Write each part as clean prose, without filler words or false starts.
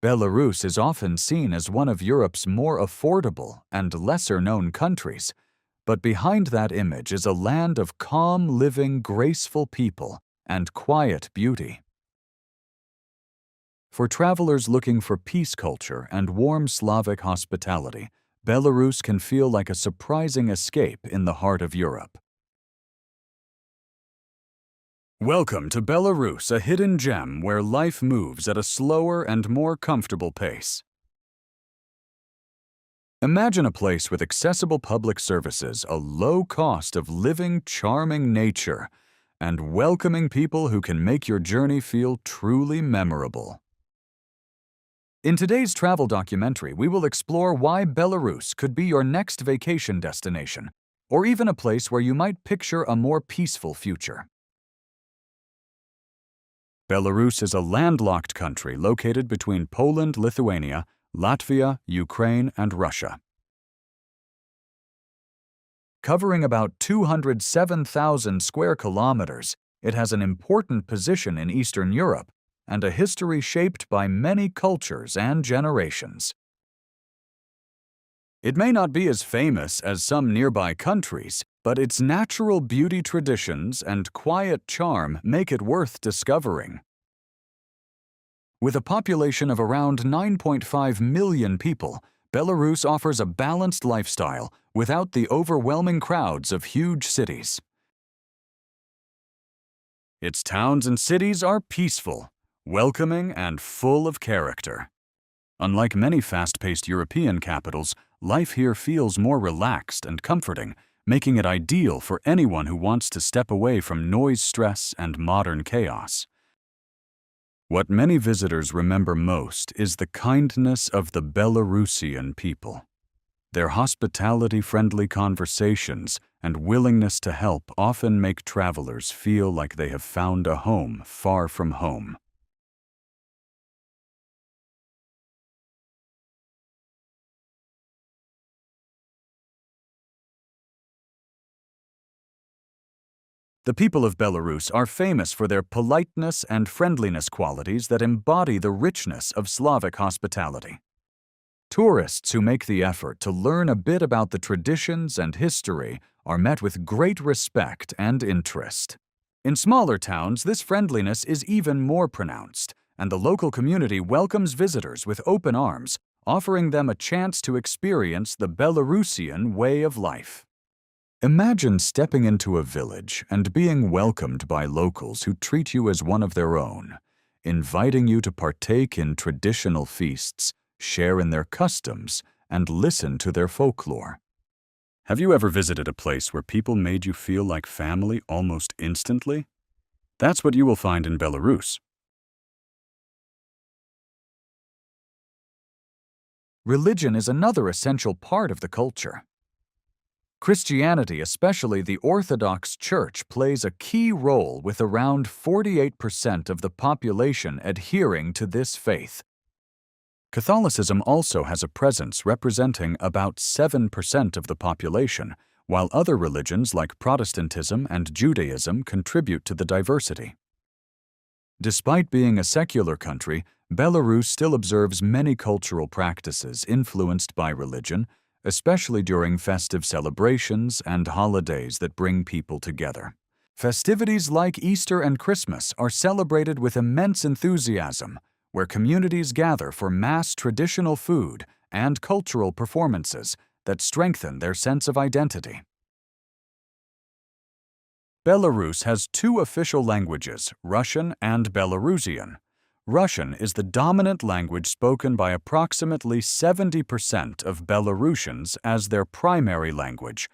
Belarus is often seen as one of Europe's more affordable and lesser-known countries, but behind that image is a land of calm living, graceful people and quiet beauty. For travelers looking for peace culture and warm Slavic hospitality, Belarus can feel like a surprising escape in the heart of Europe. Welcome to Belarus, a hidden gem where life moves at a slower and more comfortable pace. Imagine a place with accessible public services, a low cost of living, charming nature, and welcoming people who can make your journey feel truly memorable. In today's travel documentary, we will explore why Belarus could be your next vacation destination, or even a place where you might picture a more peaceful future. Belarus is a landlocked country located between Poland, Lithuania, Latvia, Ukraine, and Russia. Covering about 207,000 square kilometers, it has an important position in Eastern Europe and a history shaped by many cultures and generations. It may not be as famous as some nearby countries, but its natural beauty traditions and quiet charm make it worth discovering. With a population of around 9.5 million people, Belarus offers a balanced lifestyle without the overwhelming crowds of huge cities. Its towns and cities are peaceful, welcoming, and full of character. Unlike many fast-paced European capitals, life here feels more relaxed and comforting, making it ideal for anyone who wants to step away from noise, stress, and modern chaos. What many visitors remember most is the kindness of the Belarusian people. Their hospitality-friendly conversations and willingness to help often make travelers feel like they have found a home far from home. The people of Belarus are famous for their politeness and friendliness qualities that embody the richness of Slavic hospitality. Tourists who make the effort to learn a bit about the traditions and history are met with great respect and interest. In smaller towns, this friendliness is even more pronounced, and the local community welcomes visitors with open arms, offering them a chance to experience the Belarusian way of life. Imagine stepping into a village and being welcomed by locals who treat you as one of their own, inviting you to partake in traditional feasts, share in their customs, and listen to their folklore. Have you ever visited a place where people made you feel like family almost instantly? That's what you will find in Belarus. Religion is another essential part of the culture. Christianity, especially the Orthodox Church, plays a key role with around 48% of the population adhering to this faith. Catholicism also has a presence representing about 7% of the population, while other religions like Protestantism and Judaism contribute to the diversity. Despite being a secular country, Belarus still observes many cultural practices influenced by religion, especially during festive celebrations and holidays that bring people together. Festivities like Easter and Christmas are celebrated with immense enthusiasm, where communities gather for mass traditional food and cultural performances that strengthen their sense of identity. Belarus has two official languages, Russian and Belarusian. Russian is the dominant language spoken by approximately 70% of Belarusians as their primary language,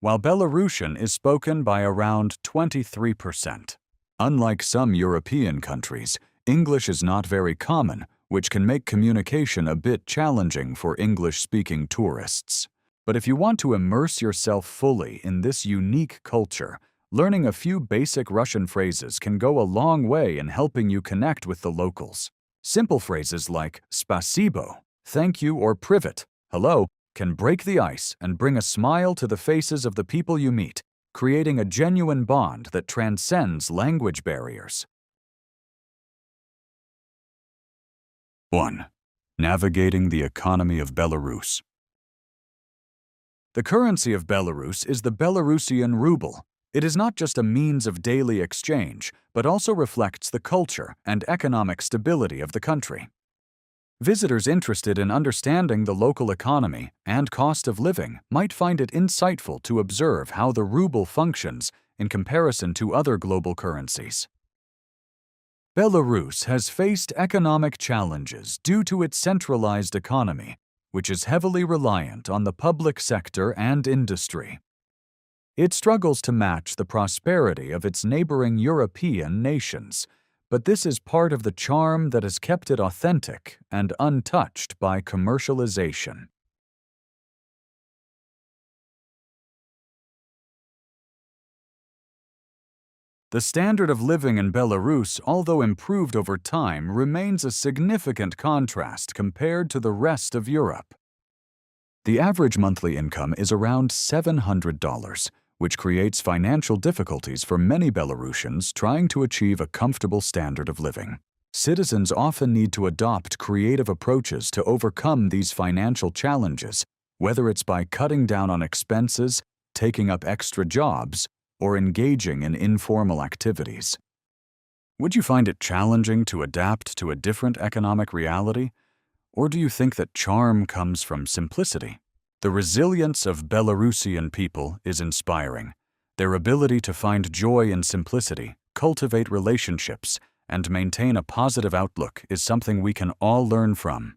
while Belarusian is spoken by around 23%. Unlike some European countries, English is not very common, which can make communication a bit challenging for English-speaking tourists. But if you want to immerse yourself fully in this unique culture, learning a few basic Russian phrases can go a long way in helping you connect with the locals. Simple phrases like spasibo, thank you, or privet, hello, can break the ice and bring a smile to the faces of the people you meet, creating a genuine bond that transcends language barriers. 1. Navigating the economy of Belarus. The currency of Belarus is the Belarusian ruble. It is not just a means of daily exchange, but also reflects the culture and economic stability of the country. Visitors interested in understanding the local economy and cost of living might find it insightful to observe how the ruble functions in comparison to other global currencies. Belarus has faced economic challenges due to its centralized economy, which is heavily reliant on the public sector and industry. It struggles to match the prosperity of its neighboring European nations, but this is part of the charm that has kept it authentic and untouched by commercialization. The standard of living in Belarus, although improved over time, remains a significant contrast compared to the rest of Europe. The average monthly income is around $700, which creates financial difficulties for many Belarusians trying to achieve a comfortable standard of living. Citizens often need to adopt creative approaches to overcome these financial challenges, whether it's by cutting down on expenses, taking up extra jobs, or engaging in informal activities. Would you find it challenging to adapt to a different economic reality? Or do you think that charm comes from simplicity? The resilience of Belarusian people is inspiring. Their ability to find joy in simplicity, cultivate relationships, and maintain a positive outlook is something we can all learn from.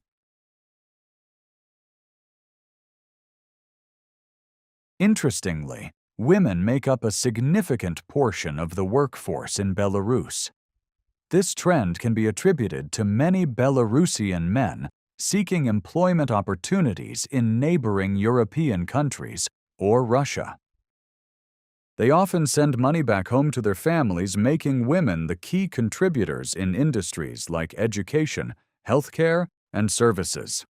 Interestingly, women make up a significant portion of the workforce in Belarus. This trend can be attributed to many Belarusian men seeking employment opportunities in neighboring European countries or Russia. They often send money back home to their families, making women the key contributors in industries like education, healthcare, and services.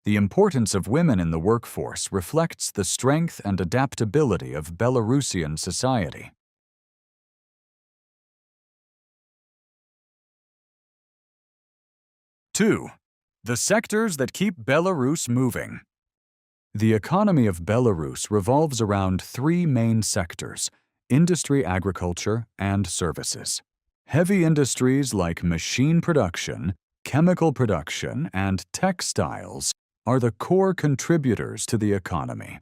The importance of women in the workforce reflects the strength and adaptability of Belarusian society. Two, the sectors that keep Belarus moving. The economy of Belarus revolves around three main sectors: industry, agriculture, and services. Heavy industries like machine production, chemical production, and textiles are the core contributors to the economy.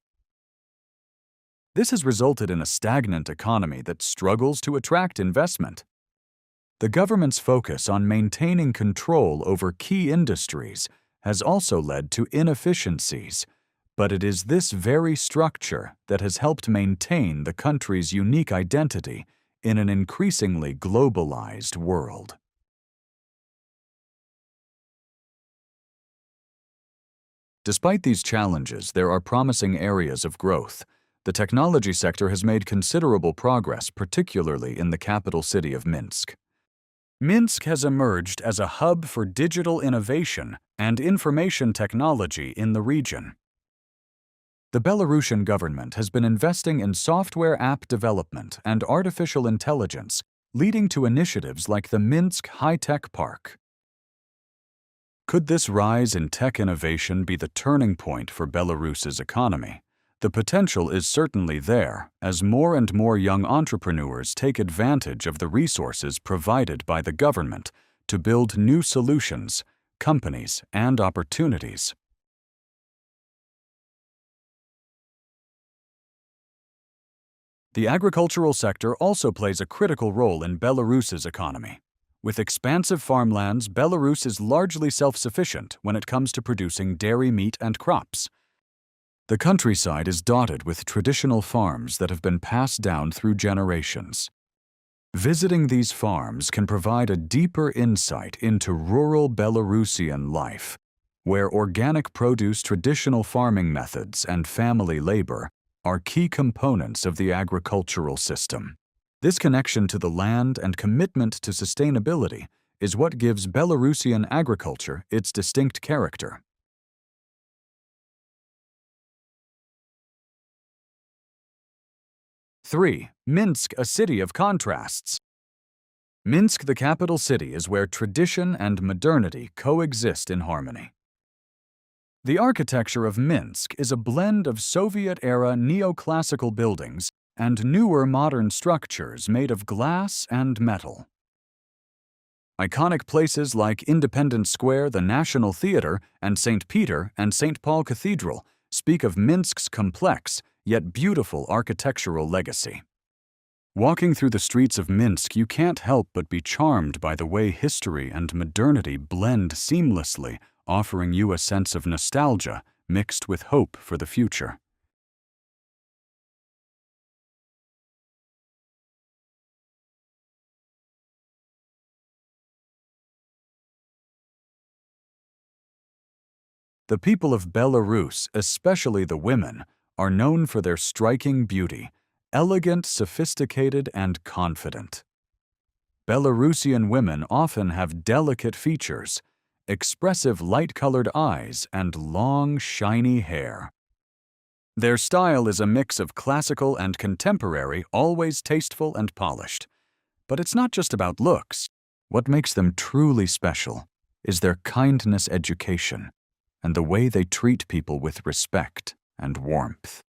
This has resulted in a stagnant economy that struggles to attract investment. The government's focus on maintaining control over key industries has also led to inefficiencies, but it is this very structure that has helped maintain the country's unique identity in an increasingly globalized world. Despite these challenges, there are promising areas of growth. The technology sector has made considerable progress, particularly in the capital city of Minsk. Minsk has emerged as a hub for digital innovation and information technology in the region. The Belarusian government has been investing in software app development and artificial intelligence, leading to initiatives like the Minsk High-Tech Park. Could this rise in tech innovation be the turning point for Belarus's economy? The potential is certainly there, as more and more young entrepreneurs take advantage of the resources provided by the government to build new solutions, companies, and opportunities. The agricultural sector also plays a critical role in Belarus's economy. With expansive farmlands, Belarus is largely self-sufficient when it comes to producing dairy, meat, and crops. The countryside is dotted with traditional farms that have been passed down through generations. Visiting these farms can provide a deeper insight into rural Belarusian life, where organic produce, traditional farming methods, and family labor are key components of the agricultural system. This connection to the land and commitment to sustainability is what gives Belarusian agriculture its distinct character. Three, Minsk, a city of contrasts. Minsk, the capital city, is where tradition and modernity coexist in harmony. The architecture of Minsk is a blend of Soviet-era neoclassical buildings and newer modern structures made of glass and metal. Iconic places like Independence Square, the National Theatre, and St. Peter and St. Paul Cathedral speak of Minsk's complex yet beautiful architectural legacy. Walking through the streets of Minsk, you can't help but be charmed by the way history and modernity blend seamlessly, offering you a sense of nostalgia mixed with hope for the future. The people of Belarus, especially the women, are known for their striking beauty, elegant, sophisticated, and confident. Belarusian women often have delicate features, expressive light-colored eyes, and long, shiny hair. Their style is a mix of classical and contemporary, always tasteful and polished. But it's not just about looks. What makes them truly special is their kindness education and the way they treat people with respect and warmth.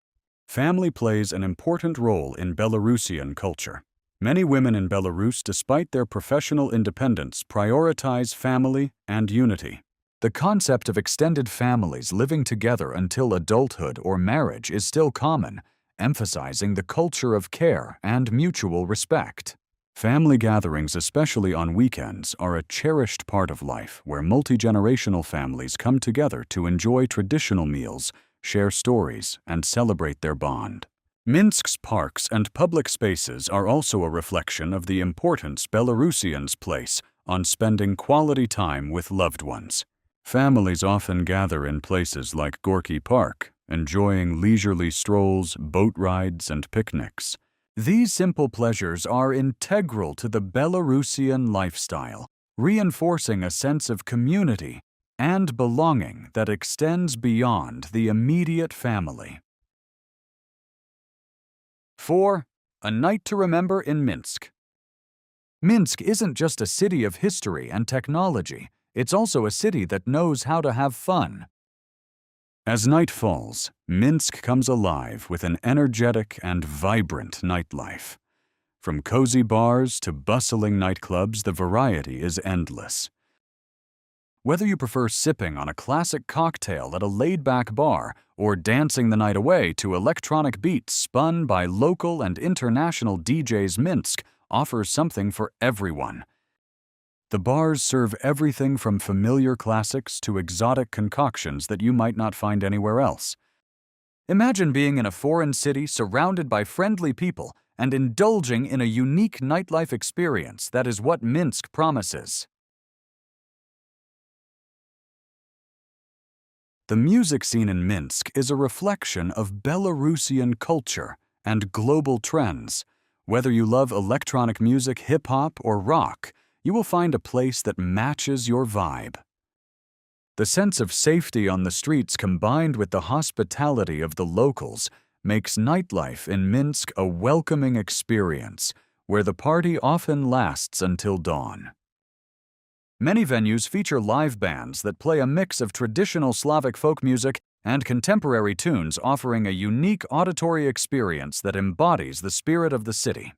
Family plays an important role in Belarusian culture. Many women in Belarus, despite their professional independence, prioritize family and unity. The concept of extended families living together until adulthood or marriage is still common, emphasizing the culture of care and mutual respect. Family gatherings, especially on weekends, are a cherished part of life where multi-generational families come together to enjoy traditional meals, share stories, and celebrate their bond. Minsk's parks and public spaces are also a reflection of the importance Belarusians place on spending quality time with loved ones. Families often gather in places like Gorky Park, enjoying leisurely strolls, boat rides, and picnics. These simple pleasures are integral to the Belarusian lifestyle, reinforcing a sense of community and belonging that extends beyond the immediate family. 4. A night to remember in Minsk. Minsk isn't just a city of history and technology, it's also a city that knows how to have fun. As night falls, Minsk comes alive with an energetic and vibrant nightlife. From cozy bars to bustling nightclubs, the variety is endless. Whether you prefer sipping on a classic cocktail at a laid-back bar or dancing the night away to electronic beats spun by local and international DJs, Minsk offers something for everyone. The bars serve everything from familiar classics to exotic concoctions that you might not find anywhere else. Imagine being in a foreign city surrounded by friendly people and indulging in a unique nightlife experience that is what Minsk promises. The music scene in Minsk is a reflection of Belarusian culture and global trends. Whether you love electronic music, hip-hop, or rock, you will find a place that matches your vibe. The sense of safety on the streets combined with the hospitality of the locals makes nightlife in Minsk a welcoming experience where the party often lasts until dawn. Many venues feature live bands that play a mix of traditional Slavic folk music and contemporary tunes, offering a unique auditory experience that embodies the spirit of the city.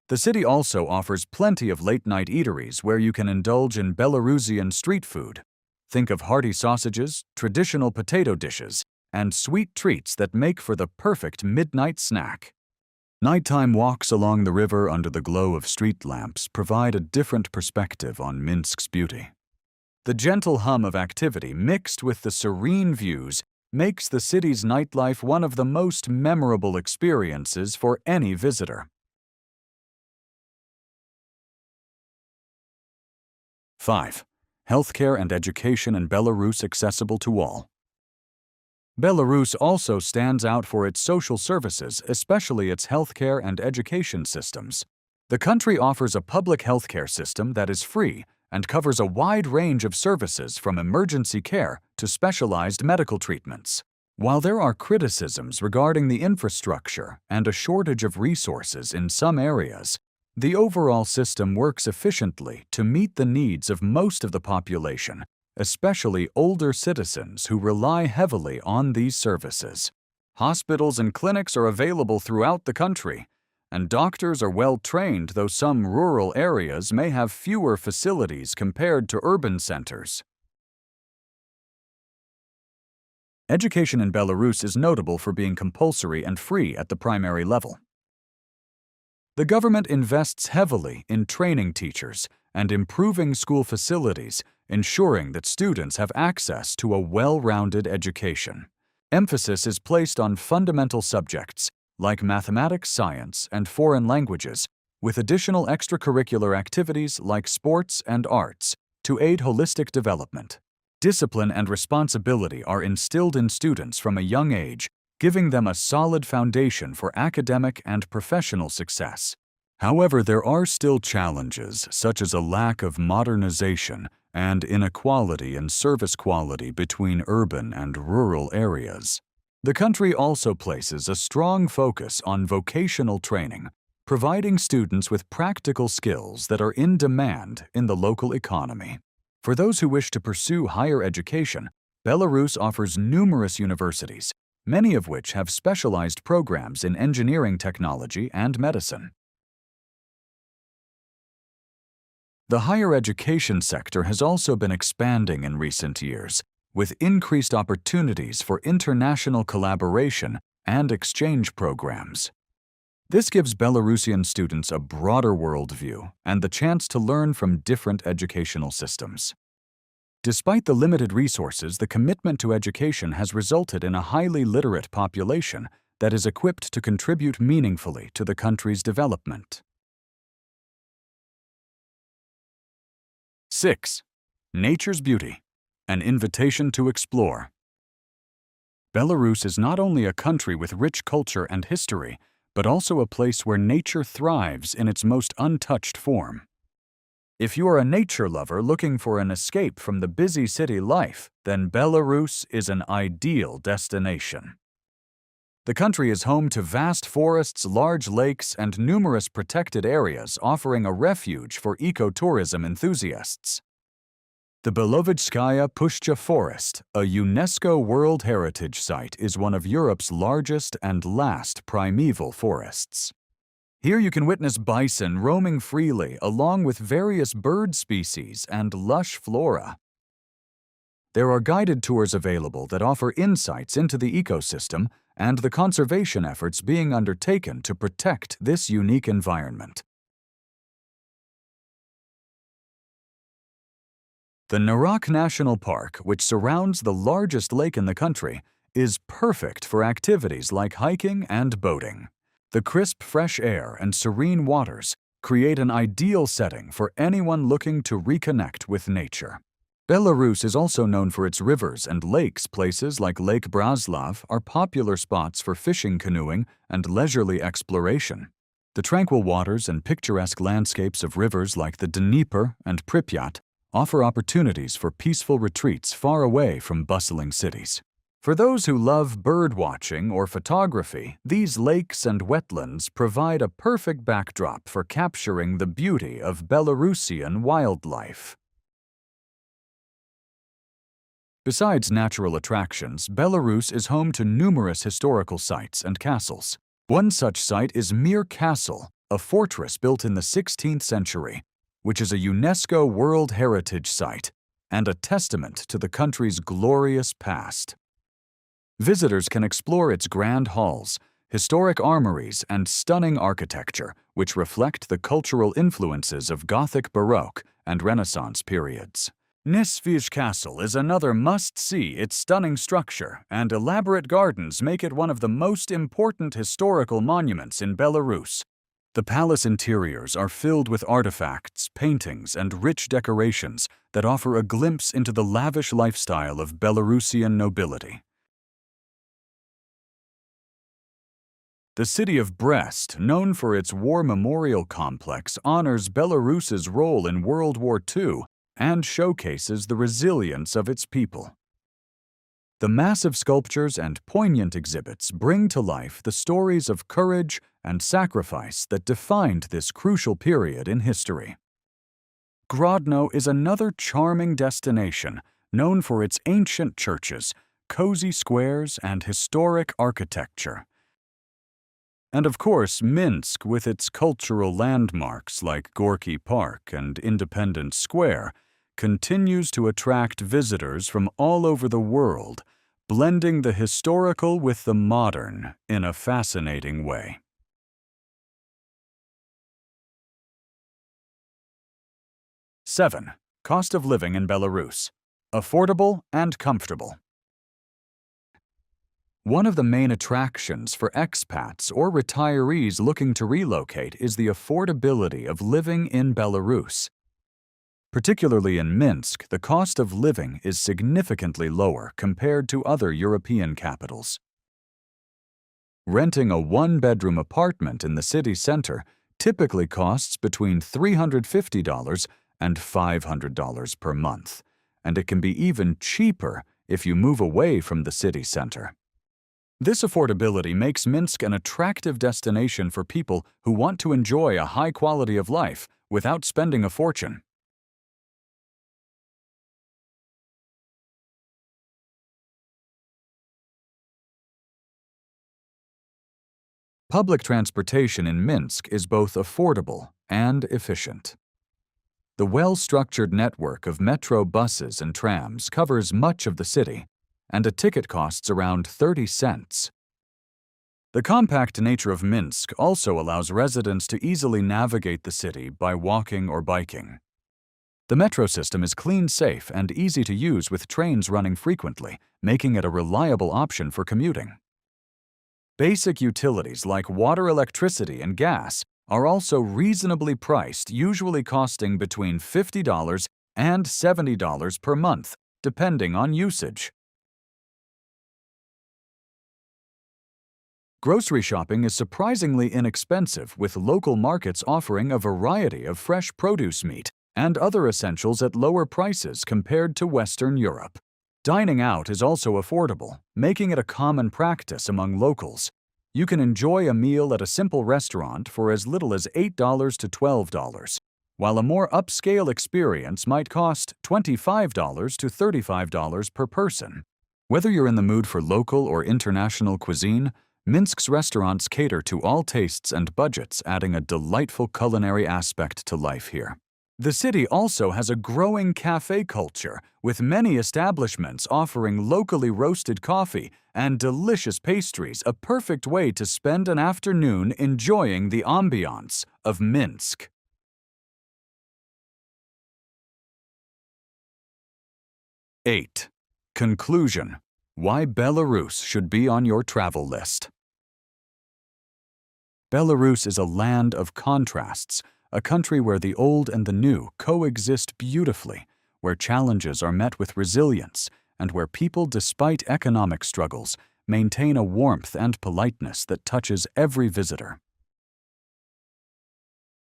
The city also offers plenty of late-night eateries where you can indulge in Belarusian street food. Think of hearty sausages, traditional potato dishes, and sweet treats that make for the perfect midnight snack. Nighttime walks along the river under the glow of street lamps provide a different perspective on Minsk's beauty. The gentle hum of activity mixed with the serene views makes the city's nightlife one of the most memorable experiences for any visitor. 5. Healthcare and education in Belarus accessible to all. Belarus also stands out for its social services, especially its healthcare and education systems. The country offers a public healthcare system that is free, and covers a wide range of services from emergency care to specialized medical treatments. While there are criticisms regarding the infrastructure and a shortage of resources in some areas, the overall system works efficiently to meet the needs of most of the population, especially older citizens who rely heavily on these services. Hospitals and clinics are available throughout the country, and doctors are well trained, though some rural areas may have fewer facilities compared to urban centers. Education in Belarus is notable for being compulsory and free at the primary level. The government invests heavily in training teachers and improving school facilities, ensuring that students have access to a well-rounded education. Emphasis is placed on fundamental subjects like mathematics, science, and foreign languages, with additional extracurricular activities like sports and arts to aid holistic development. Discipline and responsibility are instilled in students from a young age, giving them a solid foundation for academic and professional success. However, there are still challenges such as a lack of modernization and inequality in service quality between urban and rural areas. The country also places a strong focus on vocational training, providing students with practical skills that are in demand in the local economy. For those who wish to pursue higher education, Belarus offers numerous universities, many of which have specialized programs in engineering technology and medicine. The higher education sector has also been expanding in recent years, with increased opportunities for international collaboration and exchange programs. This gives Belarusian students a broader worldview and the chance to learn from different educational systems. Despite the limited resources, the commitment to education has resulted in a highly literate population that is equipped to contribute meaningfully to the country's development. 6. Nature's beauty. An invitation to explore. Belarus is not only a country with rich culture and history, but also a place where nature thrives in its most untouched form. If you are a nature lover looking for an escape from the busy city life, then Belarus is an ideal destination. The country is home to vast forests, large lakes, and numerous protected areas, offering a refuge for ecotourism enthusiasts. The Belovedskaya Pushcha Forest, a UNESCO World Heritage Site, is one of Europe's largest and last primeval forests. Here you can witness bison roaming freely along with various bird species and lush flora. There are guided tours available that offer insights into the ecosystem and the conservation efforts being undertaken to protect this unique environment. The Narak National Park, which surrounds the largest lake in the country, is perfect for activities like hiking and boating. The crisp, fresh air and serene waters create an ideal setting for anyone looking to reconnect with nature. Belarus is also known for its rivers and lakes. Places like Lake Braslav are popular spots for fishing, canoeing, and leisurely exploration. The tranquil waters and picturesque landscapes of rivers like the Dnieper and Pripyat offer opportunities for peaceful retreats far away from bustling cities. For those who love bird watching or photography, these lakes and wetlands provide a perfect backdrop for capturing the beauty of Belarusian wildlife. Besides natural attractions, Belarus is home to numerous historical sites and castles. One such site is Mir Castle, a fortress built in the 16th century, which is a UNESCO World Heritage Site and a testament to the country's glorious past. Visitors can explore its grand halls, historic armories, and stunning architecture, which reflect the cultural influences of Gothic, Baroque, and Renaissance periods. Nisvij Castle is another must-see. Its stunning structure and elaborate gardens make it one of the most important historical monuments in Belarus. The palace interiors are filled with artifacts, paintings, and rich decorations that offer a glimpse into the lavish lifestyle of Belarusian nobility. The city of Brest, known for its war memorial complex, honors Belarus's role in World War II and showcases the resilience of its people. The massive sculptures and poignant exhibits bring to life the stories of courage and sacrifice that defined this crucial period in history. Grodno is another charming destination known for its ancient churches, cozy squares, and historic architecture. And of course, Minsk, with its cultural landmarks like Gorky Park and Independence Square, continues to attract visitors from all over the world, blending the historical with the modern in a fascinating way. Seven, cost of living in Belarus. Affordable and comfortable. One of the main attractions for expats or retirees looking to relocate is the affordability of living in Belarus. Particularly in Minsk, the cost of living is significantly lower compared to other European capitals. Renting a one-bedroom apartment in the city center typically costs between $350 and $500 per month, and it can be even cheaper if you move away from the city center. This affordability makes Minsk an attractive destination for people who want to enjoy a high quality of life without spending a fortune. Public transportation in Minsk is both affordable and efficient. The well-structured network of metro buses and trams covers much of the city, and a ticket costs around 30 cents. The compact nature of Minsk also allows residents to easily navigate the city by walking or biking. The metro system is clean, safe, and easy to use with trains running frequently, making it a reliable option for commuting. Basic utilities like water, electricity, and gas are also reasonably priced, usually costing between $50 and $70 per month, depending on usage. Grocery shopping is surprisingly inexpensive, with local markets offering a variety of fresh produce, meat, and other essentials at lower prices compared to Western Europe. Dining out is also affordable, making it a common practice among locals. You can enjoy a meal at a simple restaurant for as little as $8 to $12, while a more upscale experience might cost $25 to $35 per person. Whether you're in the mood for local or international cuisine, Minsk's restaurants cater to all tastes and budgets, adding a delightful culinary aspect to life here. The city also has a growing cafe culture, with many establishments offering locally roasted coffee and delicious pastries, a perfect way to spend an afternoon enjoying the ambiance of Minsk. Eight. Conclusion: why Belarus should be on your travel list. Belarus is a land of contrasts, a country where the old and the new coexist beautifully, where challenges are met with resilience, and where people, despite economic struggles, maintain a warmth and politeness that touches every visitor.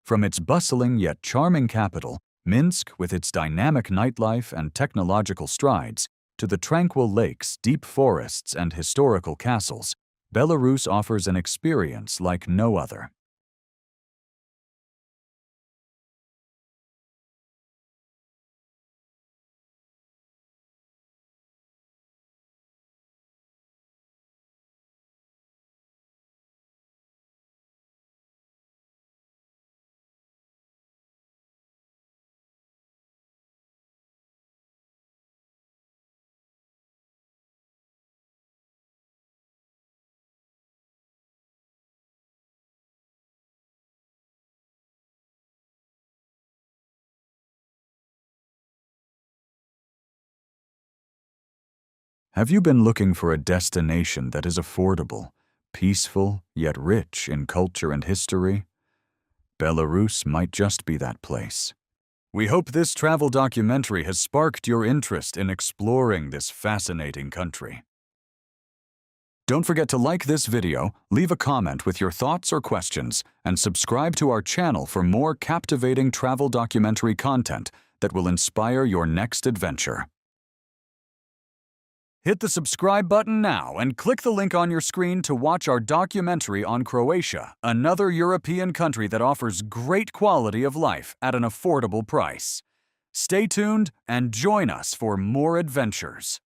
From its bustling yet charming capital, Minsk, with its dynamic nightlife and technological strides, to the tranquil lakes, deep forests, and historical castles, Belarus offers an experience like no other. Have you been looking for a destination that is affordable, peaceful, yet rich in culture and history? Belarus might just be that place. We hope this travel documentary has sparked your interest in exploring this fascinating country. Don't forget to like this video, leave a comment with your thoughts or questions, and subscribe to our channel for more captivating travel documentary content that will inspire your next adventure. Hit the subscribe button now and click the link on your screen to watch our documentary on Croatia, another European country that offers great quality of life at an affordable price. Stay tuned and join us for more adventures.